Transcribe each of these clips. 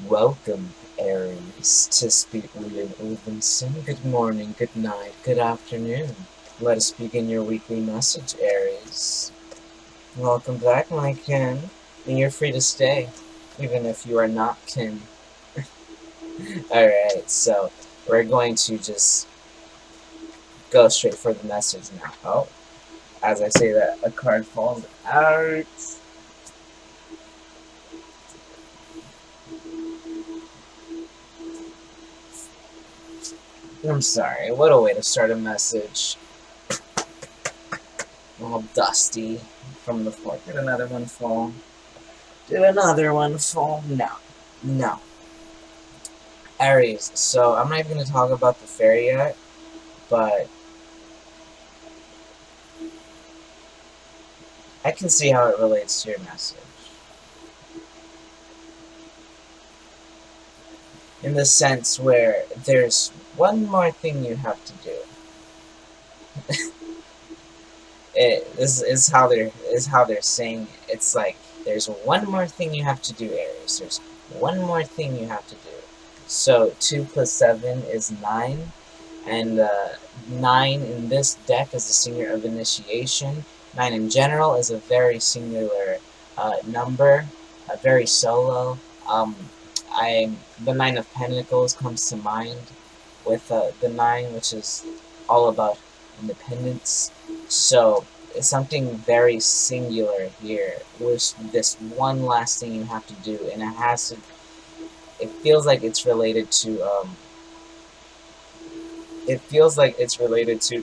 Welcome, Aries, to speak Olin Odinson. Good morning, good night, good afternoon. Let us begin your weekly message, Aries. Welcome back, my kin, and you're free to stay, even if you are not kin. Alright, so we're going to just go straight for the message now. Oh, as I say that, a card falls out. I'm sorry, what a way to start a message. All dusty from the floor. Did another one fall? Did another one fall? No. No. Aries, so I'm not even going to talk about the fairy yet, but I can see how it relates to your message. In the sense where there's one more thing you have to do. This is how they're saying it. It's like there's one more thing you have to do, Aries. There's one more thing you have to do. So 2 plus 7 is 9, and 9 in this deck is a singer of initiation. 9 in general is a very singular number, very solo. The 9 of Pentacles comes to mind with the 9, which is all about independence. So it's something very singular here with this one last thing you have to do, and it feels like it's related to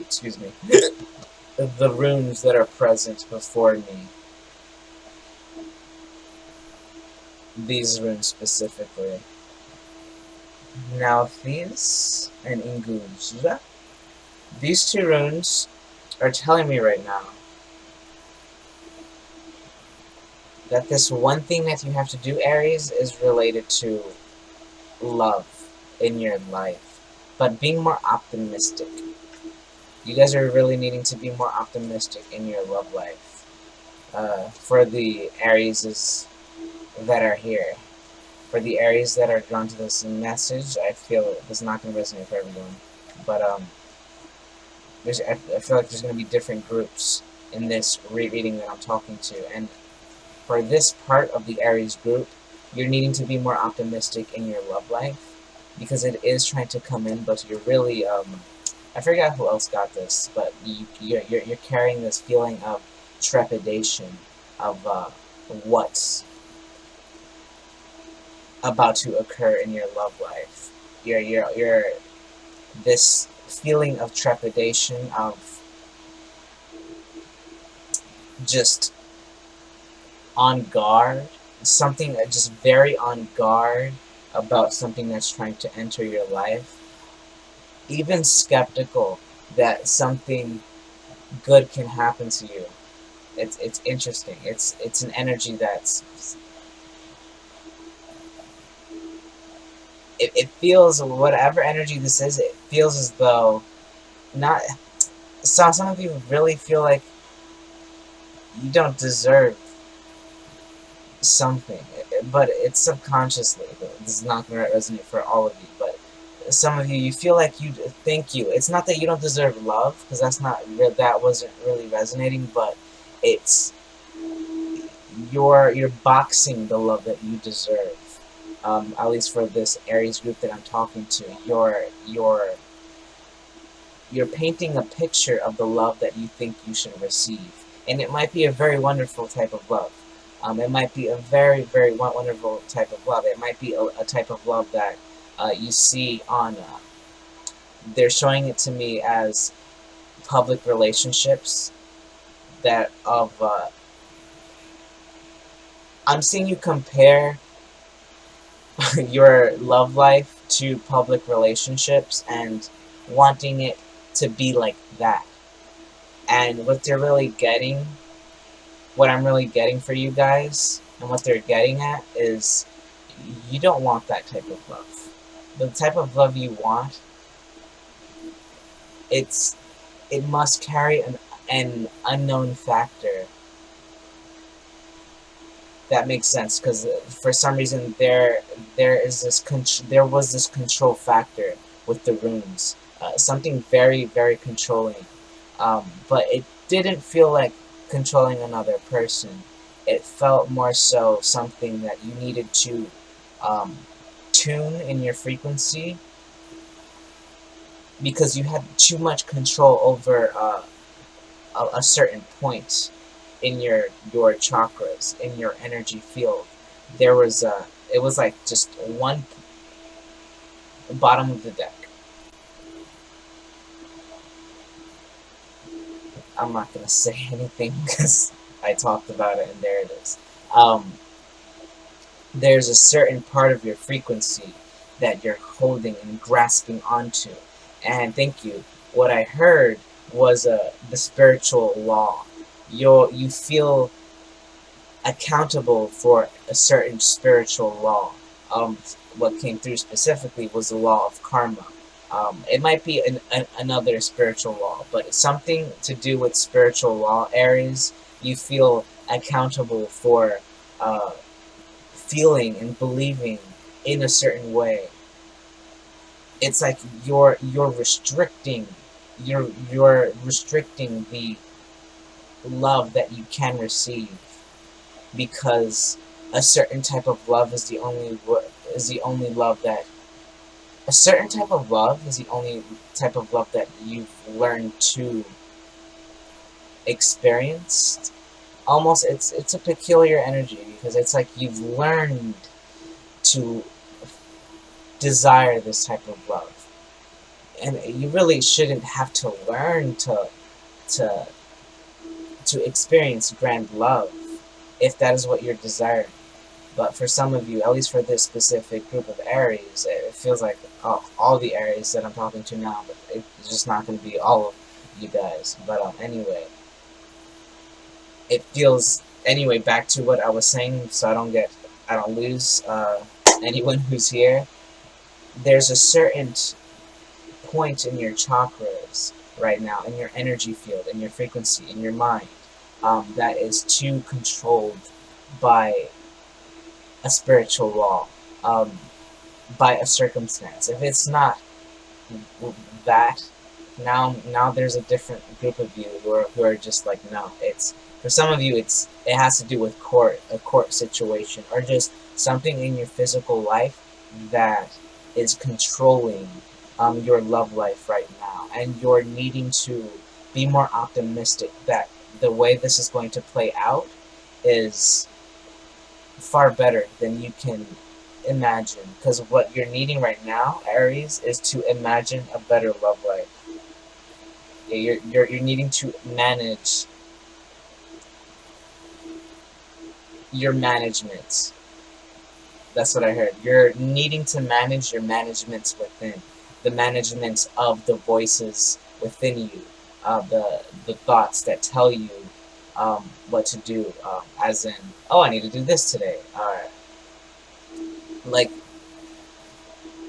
excuse me, the runes that are present before me. These runes specifically. Now these and Ingujra, these two runes are telling me right now that this one thing that you have to do, Aries, is related to love in your life, but being more optimistic. You guys are really needing to be more optimistic in your love life. For the Arieses that are here, for the Aries that are drawn to this message, I feel it's not going to resonate for everyone. But I feel like there's going to be different groups in this reading that I'm talking to, and for this part of the Aries group, you're needing to be more optimistic in your love life, because it is trying to come in, but you're really, I forgot who else got this, but you're carrying this feeling of trepidation of what's about to occur in your love life. You're this feeling of trepidation, of just on guard, something just very on guard about something that's trying to enter your life, even skeptical that something good can happen to you. It's interesting. It's an energy that's it feels, whatever energy this is, it feels as though not some of you really feel like you don't deserve something, but it's subconsciously. This is not going to resonate for all of you, but some of you feel like you think you. It's not that you don't deserve love, because that wasn't really resonating, but it's you're boxing the love that you deserve. At least for this Aries group that I'm talking to, you're painting a picture of the love that you think you should receive, and it might be a very wonderful type of love. It might be a very, very wonderful type of love. It might be a type of love that you see on. They're showing it to me as public relationships that of. I'm seeing you compare your love life to public relationships and wanting it to be like that. And what I'm really getting for you guys, and what they're getting at, is you don't want that type of love. The type of love you want, it must carry an unknown factor. That makes sense, because for some reason there was this control factor with the runes, something very, very controlling. But it didn't feel like controlling another person. It felt more so something that you needed to um, tune in your frequency, because you had too much control over a certain point in your chakras, in your energy field. There was it was like just one bottom of the deck. I'm not gonna say anything because I talked about it and there it is. Um, there's a certain part of your frequency that you're holding and grasping onto. And thank you. What I heard was the spiritual law. You feel accountable for a certain spiritual law. What came through specifically was the law of karma. It might be another spiritual law, but it's something to do with spiritual law areas. You feel accountable for feeling and believing in a certain way. It's like you're restricting you're restricting the love that you can receive, because a certain type of love is the only love that a certain type of love is the only type of love that you've learned to experience. Almost, it's a peculiar energy, because it's like you've learned to desire this type of love, and you really shouldn't have to learn to to experience grand love if that is what you're desiring. But for some of you, at least for this specific group of Aries, it feels like all the Aries that I'm talking to now, but it's just not going to be all of you guys. But anyway, it feels, anyway, back to what I was saying, so I don't lose anyone who's here. There's a certain point in your chakras right now, in your energy field, in your frequency, in your mind, that is too controlled by a spiritual law, um, by a circumstance. If it's not that, now there's a different group of you who are just like, no. It's, for some of you, it has to do with a court situation, or just something in your physical life that is controlling your love life right now, and you're needing to be more optimistic that the way this is going to play out is far better than you can imagine. Because what you're needing right now, Aries, is to imagine a better love life. Yeah, you're needing to manage your management. That's what I heard. You're needing to manage your managements within, the management of the voices within you, the thoughts that tell you what to do. As in, oh, I need to do this today. Like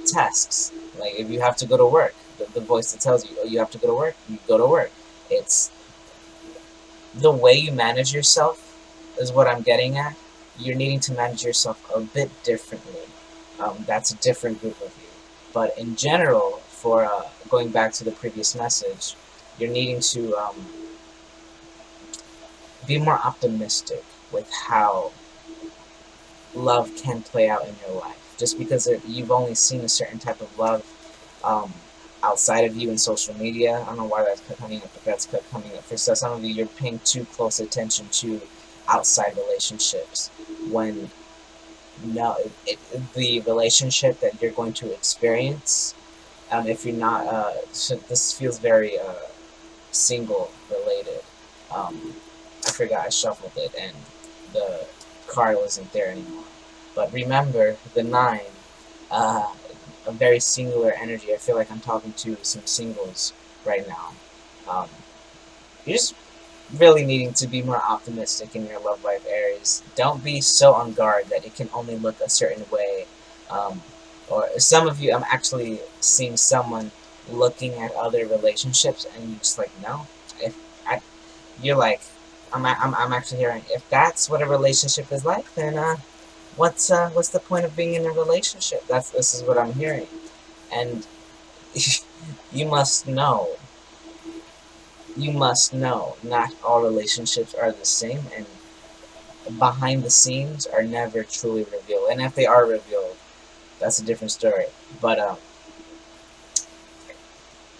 tasks. Like if you have to go to work, the voice that tells you, oh, you have to go to work, you go to work. It's the way you manage yourself is what I'm getting at. You're needing to manage yourself a bit differently. That's a different group of you. But in general, for going back to the previous message, you're needing to be more optimistic with how love can play out in your life. Just because you've only seen a certain type of love outside of you in social media. I don't know why that's coming up, but that's coming up. For some of you, you're paying too close attention to outside relationships, when no, the relationship that you're going to experience, if you're not, so this feels very single related. I forgot I shuffled it and the card wasn't there anymore. But remember, the 9, a very singular energy. I feel like I'm talking to some singles right now. You're just really needing to be more optimistic in your love life, Aries. Don't be so on guard that it can only look a certain way. Or some of you, I'm actually seeing someone looking at other relationships, and you're just like, no. If you're like, I'm actually hearing, if that's what a relationship is like, then what's the point of being in a relationship? This is what I'm hearing. And you must know, not all relationships are the same, and behind the scenes are never truly revealed. And if they are revealed, that's a different story. But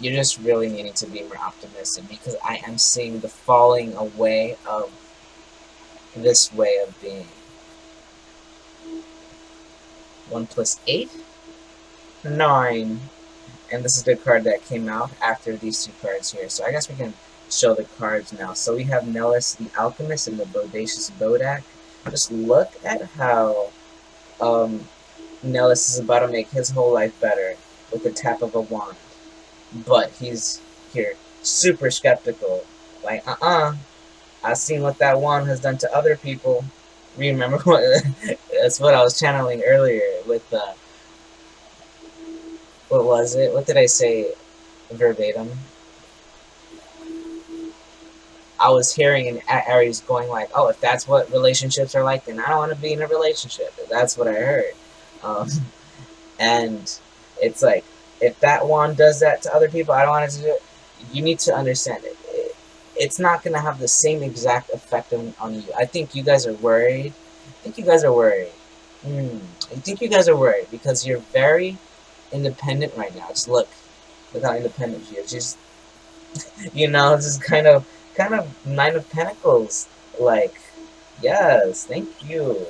you're just really needing to be more optimistic, because I am seeing the falling away of this way of being. 1 plus 8? 9. And this is the card that came out after these two cards here. So I guess we can show the cards now. So we have Nellis the Alchemist and the Bodacious Bodak. Just look at how Nellis is about to make his whole life better with the tap of a wand. But he's here super skeptical. Like, I've seen what that wand has done to other people. Remember what that's what I was channeling earlier with what was it? What did I say verbatim? I was hearing an Aries going like, "Oh, if that's what relationships are like, then I don't want to be in a relationship." That's what I heard, um, and it's like, if that wand does that to other people, I don't want it to do it. You need to understand it. It's not gonna have the same exact effect on you. I think you guys are worried. I think you guys are worried. I think you guys are worried because you're very independent right now. Just look how independent she is. She's, just kind of 9 of Pentacles. Like, yes, thank you.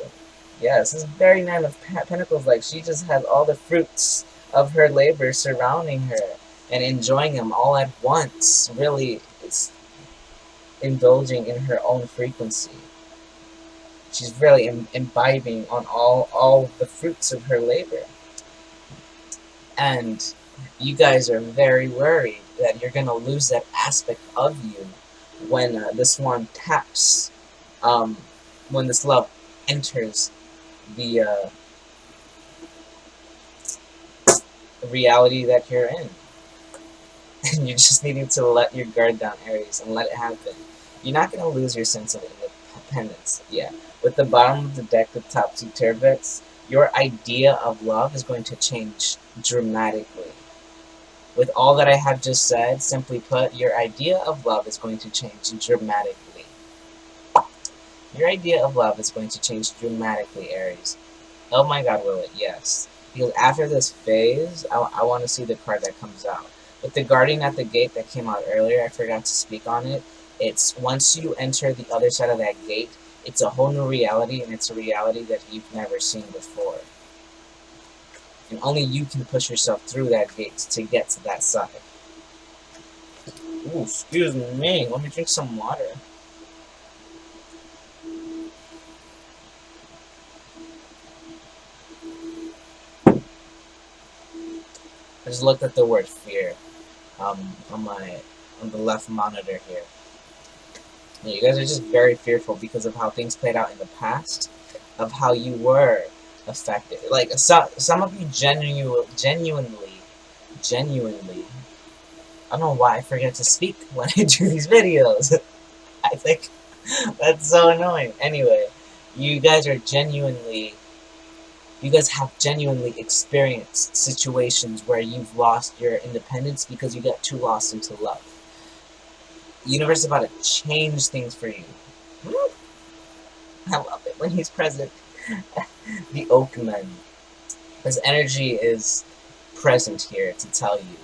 Yes, this is very Nine of Pentacles. Like, she just has all the fruits of her labor surrounding her and enjoying them all at once. Really, it's indulging in her own frequency. She's really imbibing on all the fruits of her labor. And you guys are very worried that you're going to lose that aspect of you when this one taps, when this love enters the reality that you're in. And you're just needing to let your guard down, Aries, and let it happen. You're not going to lose your sense of independence. Yeah. With the bottom of the deck, the top 2 turbits, your idea of love is going to change dramatically. With all that I have just said, simply put, your idea of love is going to change dramatically. Your idea of love is going to change dramatically, Aries. Oh my god, will it? Yes. Because after this phase, I want to see the card that comes out. With the Guardian at the Gate that came out earlier, I forgot to speak on it. It's once you enter the other side of that gate, it's a whole new reality, and it's a reality that you've never seen before. And only you can push yourself through that gate to get to that side. Ooh, excuse me. Let me drink some water. I just looked at the word fear on the left monitor here. Yeah, you guys are just very fearful because of how things played out in the past, of how you were affected. Like, some of you genuinely, I don't know why I forget to speak when I do these videos. I think that's so annoying. Anyway, you guys have genuinely experienced situations where you've lost your independence because you got too lost into love. The universe is about to change things for you. I love it when he's present. The Oakman. His energy is present here to tell you,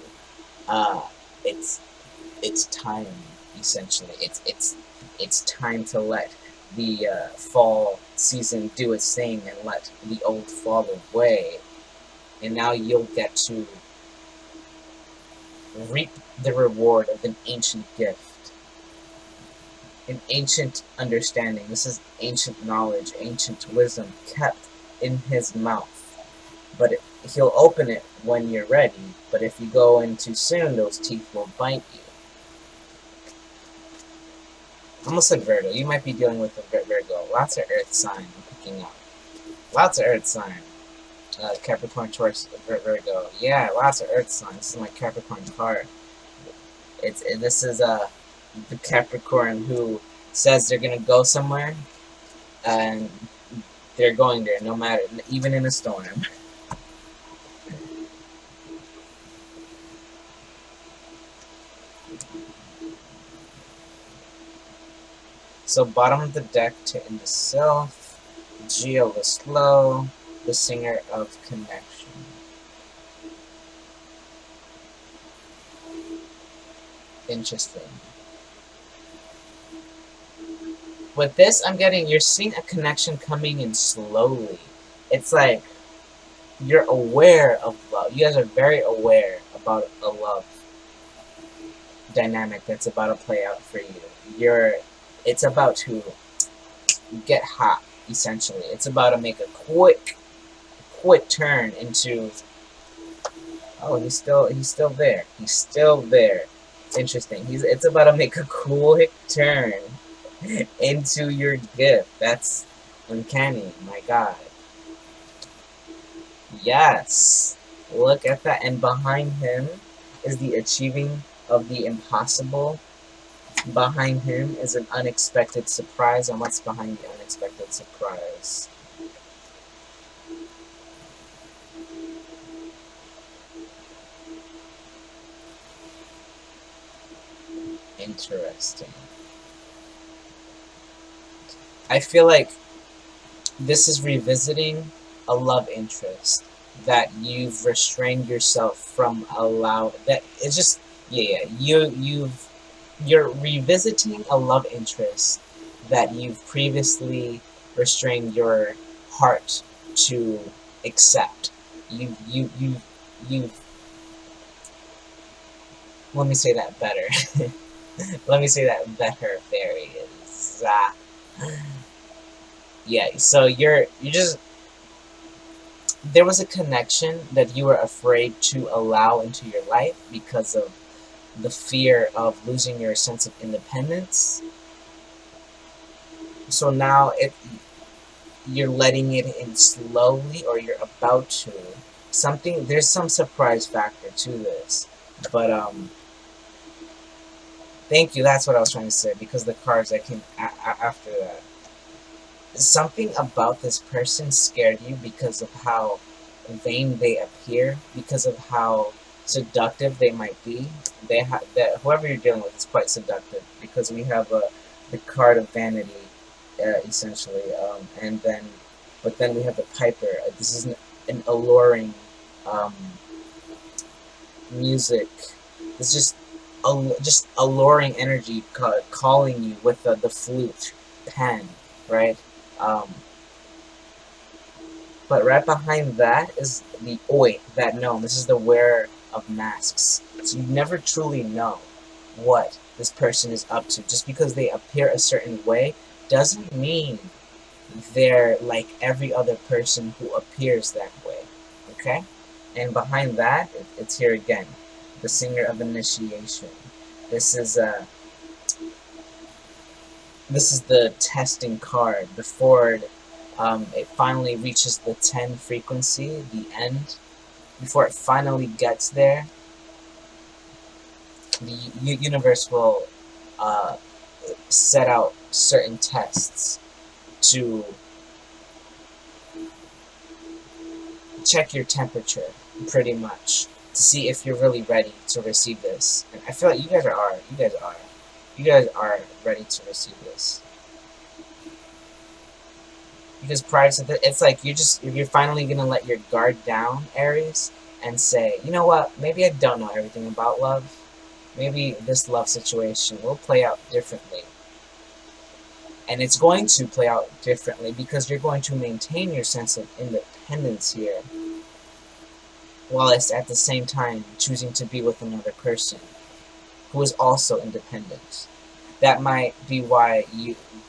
it's time. Essentially, it's time to let the fall season do its thing and let the old fall away, and now you'll get to reap the reward of an ancient gift, an ancient understanding. This is ancient knowledge, ancient wisdom kept in his mouth. But he'll open it when you're ready, but if you go in too soon, those teeth will bite you. Almost like Virgo. You might be dealing with a Virgo. Lots of earth sign I'm picking up. Lots of earth sign. Capricorn, Taurus, Virgo. Yeah, lots of earth signs. This is my Capricorn card. This is the Capricorn who says they're gonna go somewhere, and They're going there, no matter, even in a storm. So bottom of the deck to Into Self, Geo the Slow, the Singer of Connection. Interesting. With this, I'm getting, you're seeing a connection coming in slowly. It's like you're aware of love. You guys are very aware about a love dynamic that's about to play out for you. It's about to get hot, essentially. It's about to make a quick turn into, oh, he's still there. He's still there. Interesting. It's about to make a quick turn into your gift. That's uncanny. My God. Yes. Look at that. And behind him is the achieving of the impossible. Behind him is an unexpected surprise. And what's behind the unexpected surprise? Interesting. I feel like this is revisiting a love interest that you've restrained yourself from that it's just you're revisiting a love interest that you've previously restrained your heart to accept. You let me say that better. Let me say that better, fairies. Yeah, so you're just, there was a connection that you were afraid to allow into your life because of the fear of losing your sense of independence. So now you're letting it in slowly, or you're about to. There's some surprise factor to this. But thank you, that's what I was trying to say, because the cards that came after that. Something about this person scared you because of how vain they appear, because of how seductive they might be. That whoever you're dealing with is quite seductive, because we have the card of vanity, essentially, but then we have the Piper. This is an alluring music. It's just alluring energy calling you with the flute pen, right? Um, but right behind that is the Oi, that gnome. This is the wearer of masks. So you never truly know what this person is up to. Just because they appear a certain way doesn't mean they're like every other person who appears that way. Okay? And behind that, it's here again. The Singer of Initiation. This is the testing card before it finally reaches the 10 frequency, the end. Before it finally gets there, the universe will set out certain tests to check your temperature, pretty much, to see if you're really ready to receive this. And I feel like you guys are. You guys are ready to receive this. Because prior to that, it's like you're finally gonna let your guard down, Aries, and say, you know what, maybe I don't know everything about love. Maybe this love situation will play out differently. And it's going to play out differently because you're going to maintain your sense of independence here, while it's at the same time choosing to be with another person who is also independent. That might be why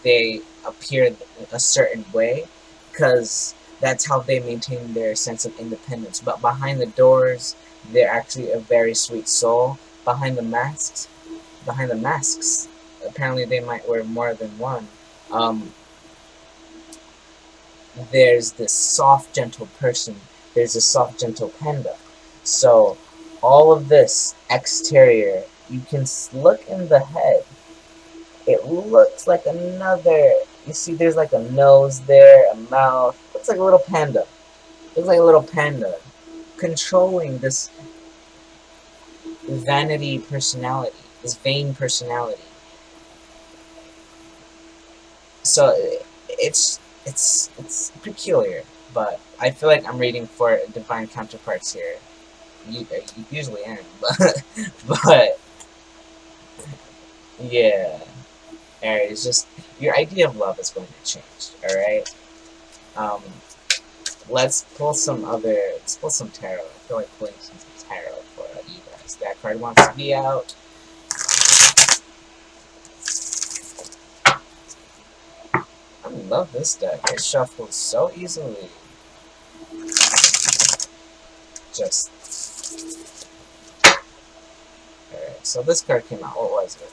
they appear a certain way, because that's how they maintain their sense of independence. But behind the doors, they're actually a very sweet soul. Behind the masks, apparently they might wear more than one. There's this soft, gentle person. There's a soft, gentle panda. So all of this exterior, you can look in the head. It looks like another. You see, there's like a nose there, a mouth. Looks like a little panda. Looks like a little panda. Controlling this vanity personality. This vain personality. So it's peculiar, but I feel like I'm reading for divine counterparts here. You usually am, but yeah, Aries, just your idea of love is going to change. All right. Um, let's pull some other. Let's pull some tarot. I feel like pulling some tarot for you guys. That card wants to be out. I love this deck. It shuffles so easily. Just alright. So this card came out. What was it?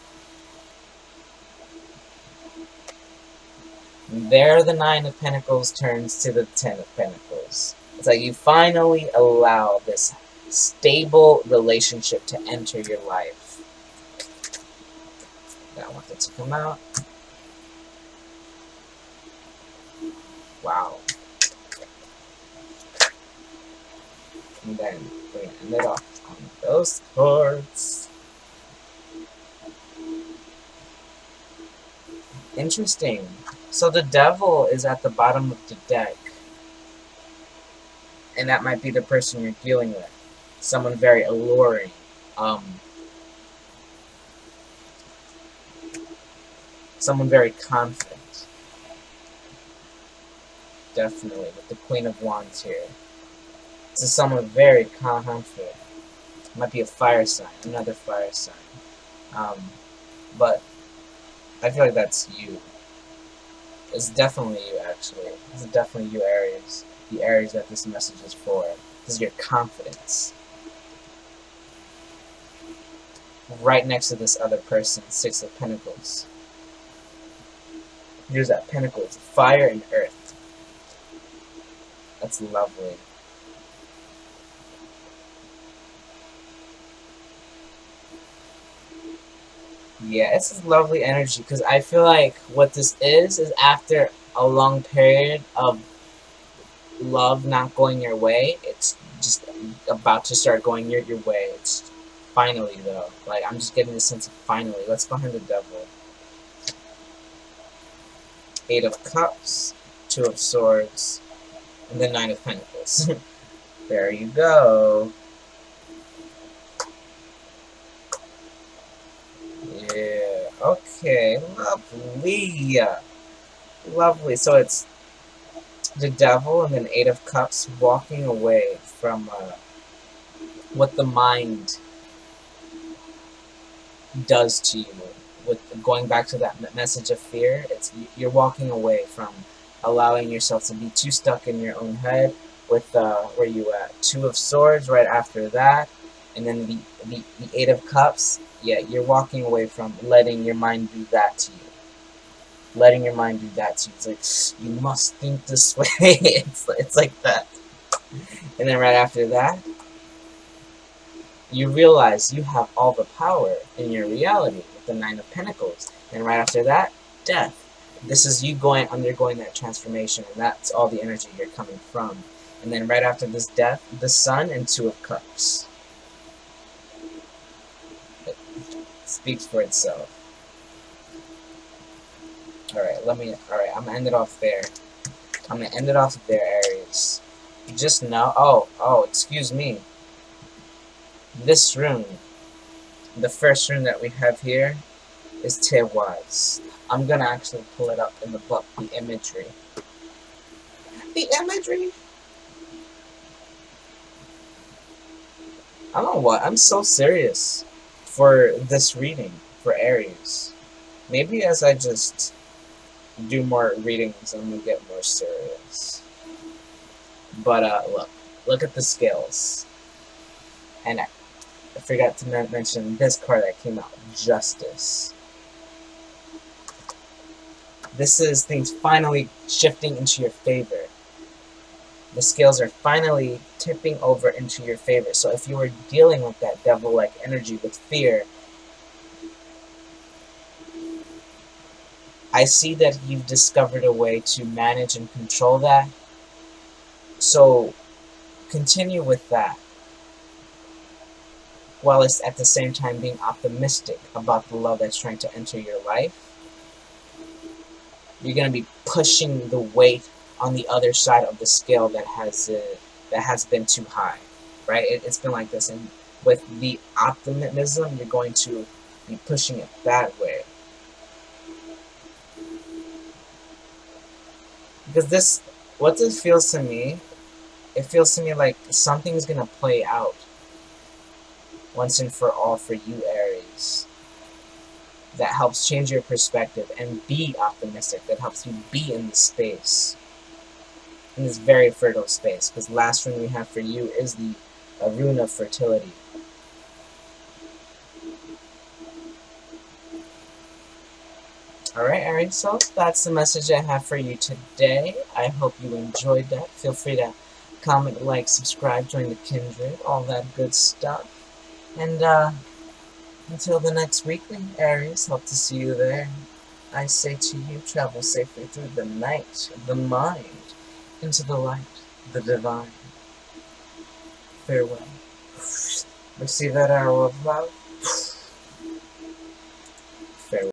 There, the Nine of Pentacles turns to the Ten of Pentacles. It's like you finally allow this stable relationship to enter your life. I want it to come out. Wow. And then we're going to end it off on those cards. Interesting. So the devil is at the bottom of the deck. And that might be the person you're dealing with. Someone very alluring. Someone very confident. Definitely, with the Queen of Wands here. This is someone very confident. Might be a fire sign, another fire sign. But I feel like that's you. It's definitely you, actually. This is definitely you, Aries. The Aries that this message is for. This is your confidence. Right next to this other person, Six of Pentacles. Here's that Pentacles, fire and earth. That's lovely. Yeah, it's this lovely energy, because I feel like what this is after a long period of love not going your way, it's just about to start going your way. It's finally, though. Like, I'm just getting the sense of finally. Let's go behind the devil. Eight of Cups, Two of Swords, and the Nine of Pentacles. There you go. Yeah, okay, lovely. Lovely. So it's the devil and then Eight of Cups walking away from what the mind does to you. With going back to that message of fear, you're walking away from allowing yourself to be too stuck in your own head. With where you at? Two of Swords right after that, and then the Eight of Cups. Yeah, you're walking away from letting your mind do that to you. Letting your mind do that to you. It's like, you must think this way. it's like that. And then right after that, you realize you have all the power in your reality with the Nine of Pentacles. And right after that, death. This is you undergoing that transformation, and that's all the energy you're coming from. And then right after this death, the Sun and Two of Cups. It speaks for itself. Alright, I'm gonna end it off there. I'm gonna end it off there, Aries. Just know, oh, excuse me. This rune, the first rune that we have here, is Terroise. I'm gonna actually pull it up in the book, the imagery. The imagery? I don't know what, I'm so serious for this reading, for Aries. Maybe as I just do more readings, I'm gonna get more serious. But, look at the scales. And I forgot to mention this card that came out, Justice. This is things finally shifting into your favor. The scales are finally tipping over into your favor. So if you were dealing with that devil-like energy with fear, I see that you've discovered a way to manage and control that So continue with that, while it's at the same time being optimistic about the love that's trying to enter your life. You're going to be pushing the weight on the other side of the scale that has been too high, right? It's been like this, and with the optimism, you're going to be pushing it that way. Because what this feels to me, it feels to me like something's going to play out once and for all for you, Aries, that helps change your perspective and be optimistic, that helps you be in the space, in this very fertile space. Because last rune we have for you is the rune of fertility. Alright, Aries, so that's the message I have for you today. I hope you enjoyed that. Feel free to comment, like, subscribe, join the kindred, all that good stuff. And until the next weekly, Aries, hope to see you there. I say to you, travel safely through the night, the mind, into the light, the divine. Farewell. Receive that arrow of love. Farewell.